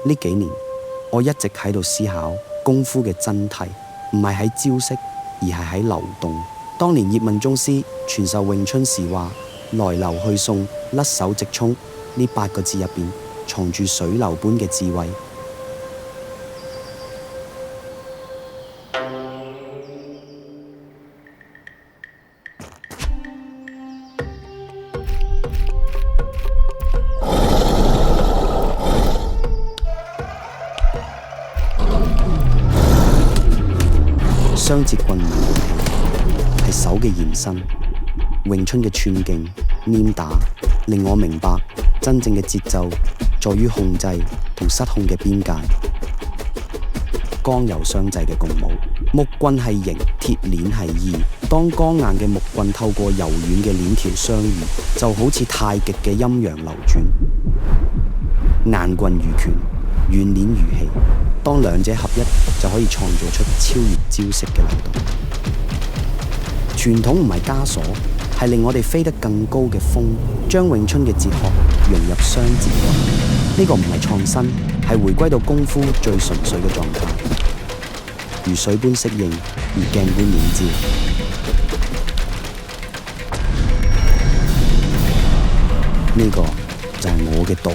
呢幾年，我一直喺度思考功夫嘅真諦，唔係喺招式，而係喺流動。當年葉問宗師傳授詠春時話：來留去送，甩手直衝，呢8個字入邊藏住水流般嘅智慧。雙截棍唔係武器，係手嘅延伸。詠春嘅寸勁、黏打，令我明白真正嘅節奏在於控制同失控嘅邊界。剛柔相濟嘅共舞，木棍係形，鐵鏈係意。當剛硬嘅木棍透過柔軟嘅鏈條相遇，就好似太極嘅陰陽流轉。硬棍如拳，軟鏈如氣。當兩者合一，就可以創造出超越招式嘅流動。傳統唔係枷鎖，係令我哋飛得更高嘅風，將詠春嘅哲學融入雙截棍。呢個唔係創新，係回歸到功夫最純粹嘅狀態，如水般適應，如鏡般映照。呢個就係我嘅道。